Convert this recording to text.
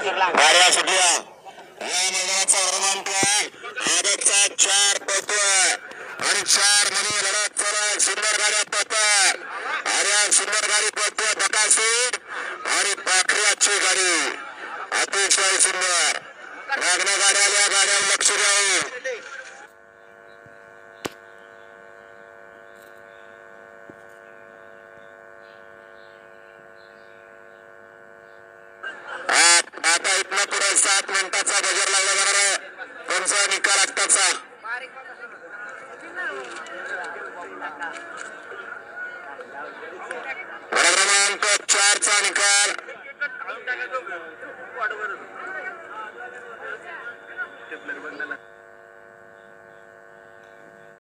गाड्या सुटल्या या मैदानाचा क्रमांक आदतचा 4 पळतोय आणि 4 मध्ये लढत चालू. सुंदर गाड्या पळतात आणि सुंदर गाडी पळतोय बकासूर आणि पाखऱ्याची गाडी अतिशय सुंदर. मागण्या गाड्या या गाड्यावर लक्ष द्यावं. आता इथनं पुढे 7 मिनिटाचा गजर लावला जाणार आहे. कोणचा निकाल आत्ताचा क्रमांक 4 चा निकाल